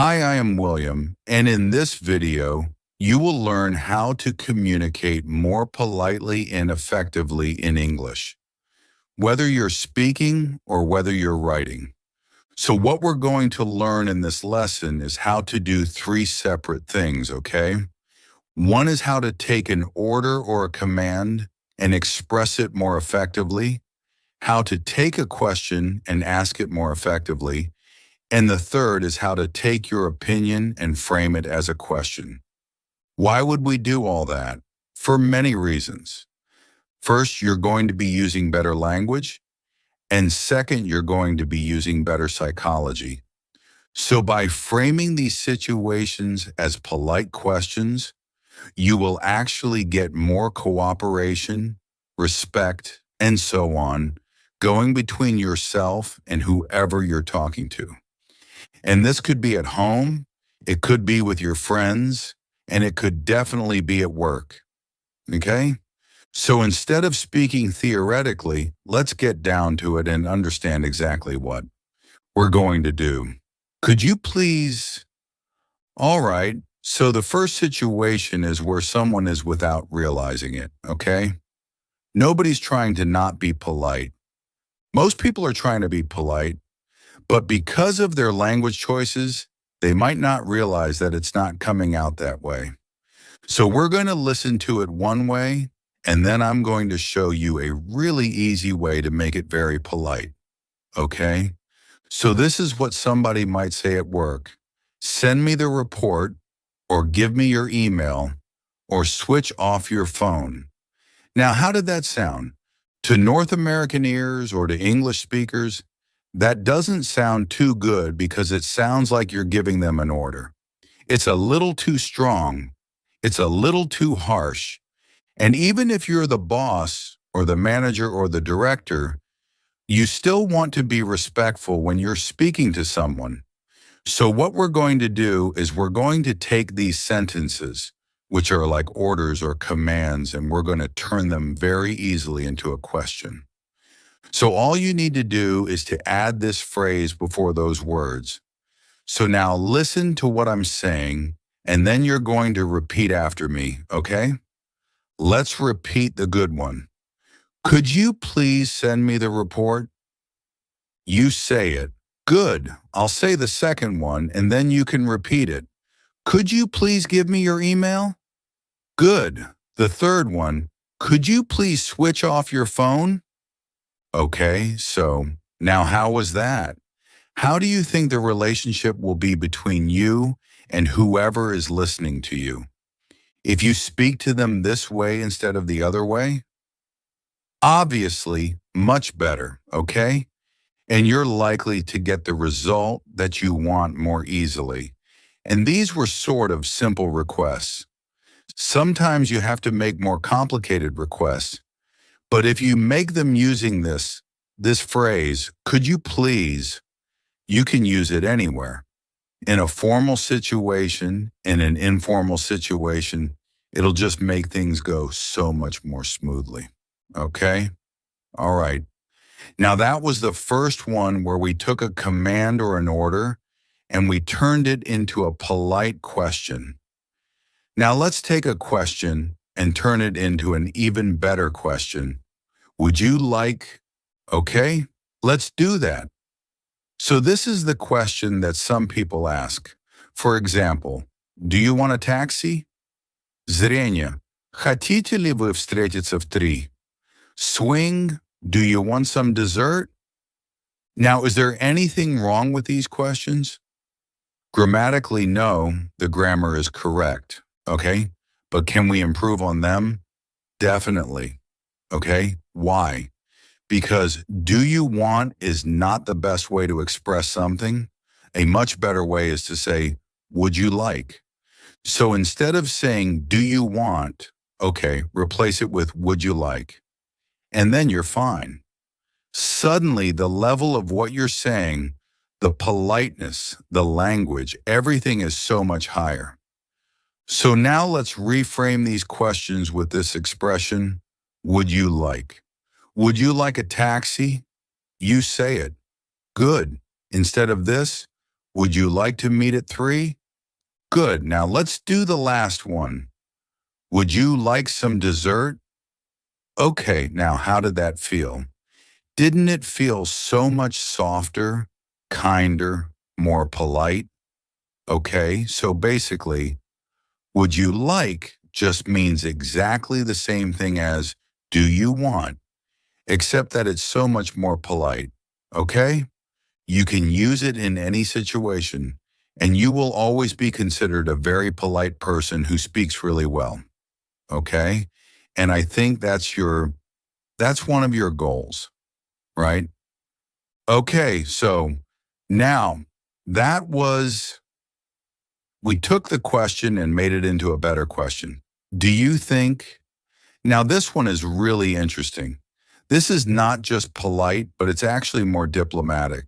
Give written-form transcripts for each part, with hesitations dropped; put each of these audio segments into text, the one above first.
Hi, I am William, and in this video, you will learn how to communicate more politely and effectively in English, whether you're speaking or whether you're writing. So what we're going to learn in this lesson is how to do three separate things, okay? One is how to take an order or a command and express it more effectively, how to take a question and ask it more effectively, and the third is how to take your opinion and frame it as a question. Why would we do all that? For many reasons. First, you're going to be using better language, and second, you're going to be using better psychology. So by framing these situations as polite questions, you will actually get more cooperation, respect, and so on, going between yourself and whoever you're talking to. And this could be at home, it could be with your friends, and it could definitely be at work. Okay? So instead of speaking theoretically, let's get down to it and understand exactly what we're going to do. Could you please? All right. So the first situation is where someone is without realizing it. Okay? Nobody's trying to not be polite. Most people are trying to be polite. But because of their language choices, they might not realize that it's not coming out that way. So we're going to listen to it one way, and then I'm going to show you a really easy way to make it very polite. Okay? So this is what somebody might say at work. Send me the report, or give me your email, or switch off your phone. Now, how did that sound? To North American ears or to English speakers, that doesn't sound too good because it sounds like you're giving them an order. It's a little too strong. It's a little too harsh. And even if you're the boss or the manager or the director, you still want to be respectful when you're speaking to someone. So what we're going to do is we're going to take these sentences, which are like orders or commands, and we're going to turn them very easily into a question. So all you need to do is to add this phrase before those words. So now listen to what I'm saying, and then you're going to repeat after me, okay? Let's repeat the good one. Could you please send me the report? You say it. Good. I'll say the second one, and then you can repeat it. Could you please give me your email? Good. The third one. Could you please switch off your phone? Okay, so now how was that? How do you think the relationship will be between you and whoever is listening to you? If you speak to them this way instead of the other way? Obviously, much better, okay? And you're likely to get the result that you want more easily. And these were sort of simple requests. Sometimes you have to make more complicated requests. But if you make them using this phrase, could you please, you can use it anywhere. In a formal situation, in an informal situation, it'll just make things go so much more smoothly. Okay? All right. Now that was the first one where we took a command or an order and we turned it into a polite question. Now let's take a question and turn it into an even better question. Would you like? Okay, let's do that. So this is the question that some people ask. For example, do you want a taxi? Зрение. Хотите ли вы встретиться в 3? Swing. Do you want some dessert? Now, is there anything wrong with these questions? Grammatically, no, the grammar is correct, okay? But can we improve on them? Definitely, okay? Why? Because do you want is not the best way to express something. A much better way is to say, would you like? So instead of saying, do you want, okay, replace it with, would you like? And then you're fine. Suddenly, the level of what you're saying, the politeness, the language, everything is so much higher. So now let's reframe these questions with this expression, would you like? Would you like a taxi? You say it. Good. Instead of this, Would you like to meet at 3? Good. Now let's do the last one. Would you like some dessert? Okay, now how did that feel? Didn't it feel so much softer, kinder, more polite? Okay, so basically, would you like just means exactly the same thing as do you want, except that it's so much more polite. Okay? You can use it in any situation, and you will always be considered a very polite person who speaks really well. Okay? And I think that's one of your goals, right? Okay, so now that was we took the question and made it into a better question. Do you think now this one is really interesting. This is not just polite, but it's actually more diplomatic.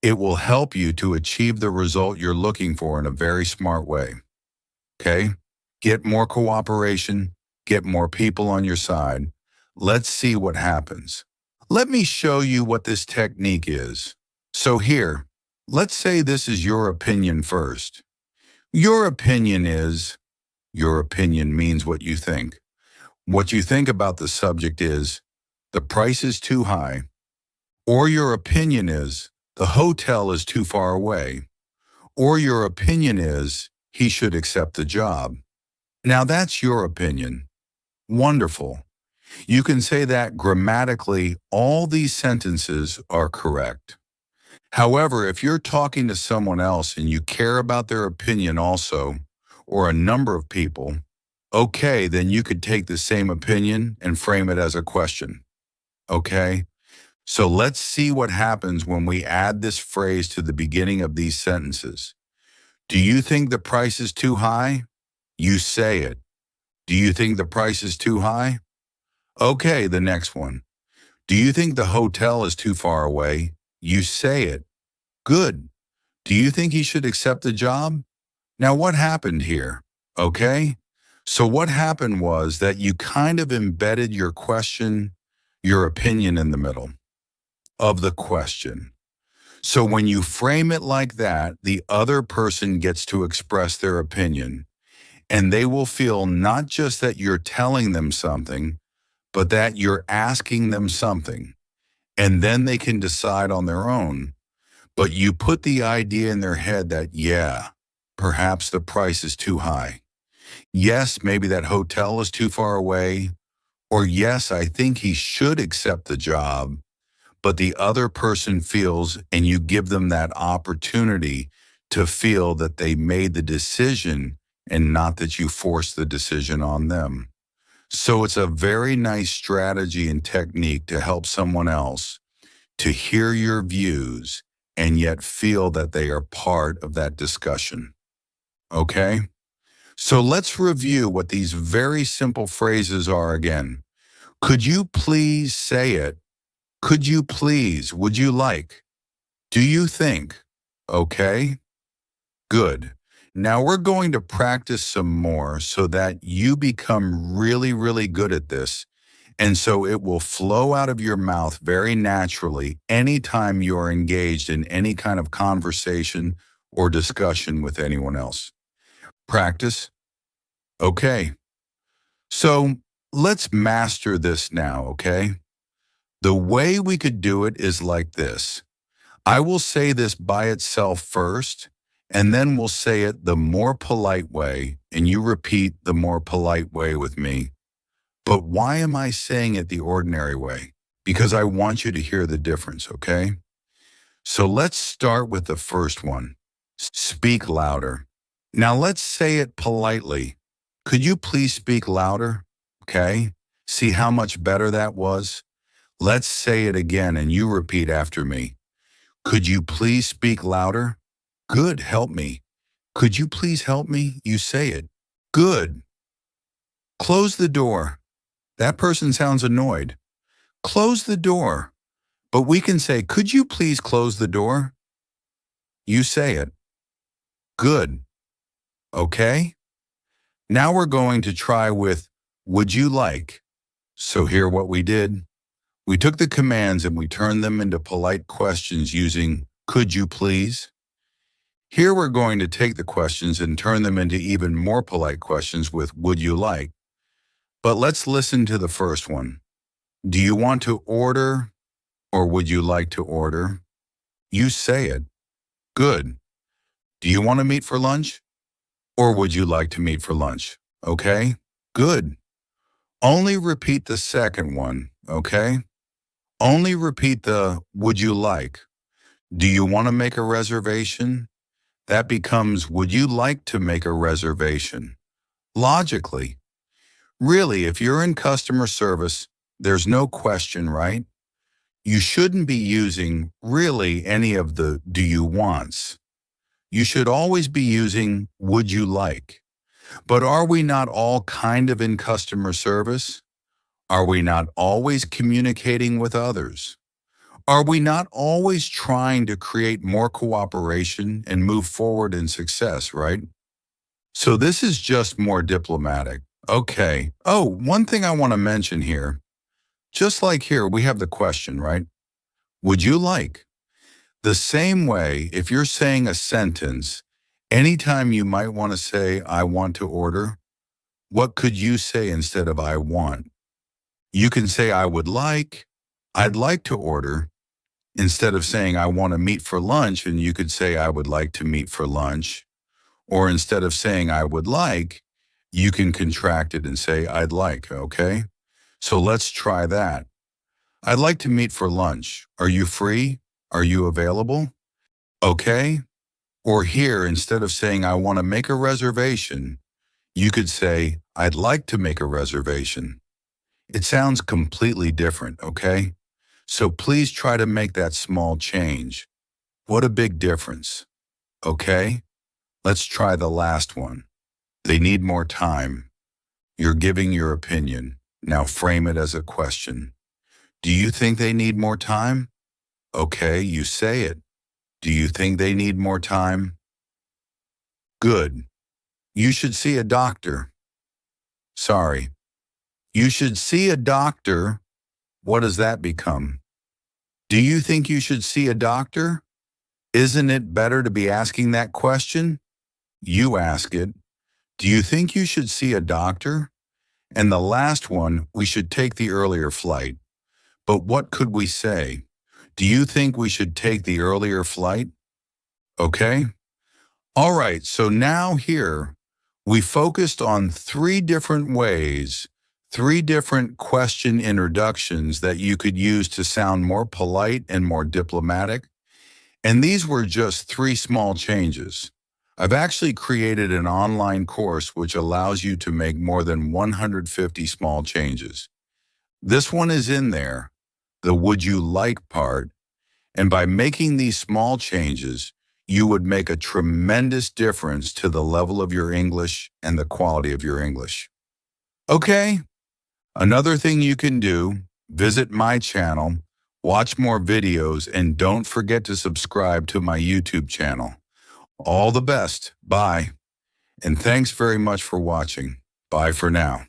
It will help you to achieve the result you're looking for in a very smart way. Okay? Get more cooperation, get more people on your side. Let's see what happens. Let me show you what this technique is. So here, let's say this is your opinion first. Your opinion is, your opinion means what you think. What you think about the subject is, the price is too high. Or your opinion is, the hotel is too far away. Or your opinion is, he should accept the job. Now that's your opinion. Wonderful. You can say that grammatically, all these sentences are correct. However, if you're talking to someone else and you care about their opinion also, or a number of people, okay, then you could take the same opinion and frame it as a question. Okay? So let's see what happens when we add this phrase to the beginning of these sentences. Do you think the price is too high? You say it. Do you think the price is too high? Okay, the next one. Do you think the hotel is too far away? You say it. Good. Do you think he should accept the job? Now, what happened here? Okay? So what happened was that you kind of embedded your question, your opinion in the middle of the question. So when you frame it like that, the other person gets to express their opinion, and they will feel not just that you're telling them something, but that you're asking them something, and then they can decide on their own. But you put the idea in their head that, yeah, perhaps the price is too high. Yes, maybe that hotel is too far away. Or yes, I think he should accept the job. But the other person feels, and you give them that opportunity to feel that they made the decision and not that you forced the decision on them. So it's a very nice strategy and technique to help someone else to hear your views and yet feel that they are part of that discussion. Okay? So let's review what these very simple phrases are again. Could you please say it? Could you please? Would you like? Do you think? Okay? Good. Now we're going to practice some more so that you become really, really good at this. And so it will flow out of your mouth very naturally anytime you're engaged in any kind of conversation or discussion with anyone else. Practice? Okay. So let's master this now, okay? The way we could do it is like this. I will say this by itself first, and then we'll say it the more polite way, and you repeat the more polite way with me. But why am I saying it the ordinary way? Because I want you to hear the difference, okay? So let's start with the first one. Speak louder. Now let's say it politely. Could you please speak louder? Okay? See how much better that was? Let's say it again and you repeat after me. Could you please speak louder? Good, help me. Could you please help me? You say it. Good. Close the door. That person sounds annoyed. Close the door. But we can say, could you please close the door? You say it. Good. Okay? Now we're going to try with, would you like? So here what we did. We took the commands and we turned them into polite questions using, could you please? Here we're going to take the questions and turn them into even more polite questions with would you like. But let's listen to the first one. Do you want to order or would you like to order? You say it. Good. Do you want to meet for lunch or would you like to meet for lunch? Okay. Good. Only repeat the second one, okay? Only repeat the would you like. Do you want to make a reservation? That becomes would you like to make a reservation? Logically. Really, if you're in customer service, there's no question, right? You shouldn't be using really any of the do you wants. You should always be using would you like. But are we not all kind of in customer service? Are we not always communicating with others? Are we not always trying to create more cooperation and move forward in success, right? So this is just more diplomatic. Okay. Oh, one thing I want to mention here. Just like here, we have the question, right? Would you like? The same way, if you're saying a sentence, anytime you might want to say, I want to order, what could you say instead of I want? You can say, I would like, I'd like to order, instead of saying, I want to meet for lunch, and you could say, I would like to meet for lunch. Or instead of saying, I would like, you can contract it and say, I'd like, okay? So let's try that. I'd like to meet for lunch. Are you free? Are you available? Okay. Or here, instead of saying, I want to make a reservation, you could say, I'd like to make a reservation. It sounds completely different, okay? So please try to make that small change. What a big difference. Okay? Let's try the last one. They need more time. You're giving your opinion. Now frame it as a question. Do you think they need more time? Okay, you say it. Do you think they need more time? Good. You should see a doctor. Sorry. You should see a doctor. What does that become? Do you think you should see a doctor? Isn't it better to be asking that question? You ask it. Do you think you should see a doctor? And the last one, we should take the earlier flight. But what could we say? Do you think we should take the earlier flight? Okay. All right, so now here, we focused on three different ways, three different question introductions that you could use to sound more polite and more diplomatic. And these were just three small changes. I've actually created an online course which allows you to make more than 150 small changes. This one is in there, the would you like part, and by making these small changes, you would make a tremendous difference to the level of your English and the quality of your English. Okay, another thing you can do, visit my channel, watch more videos, and don't forget to subscribe to my YouTube channel. All the best. Bye. And thanks very much for watching. Bye for now.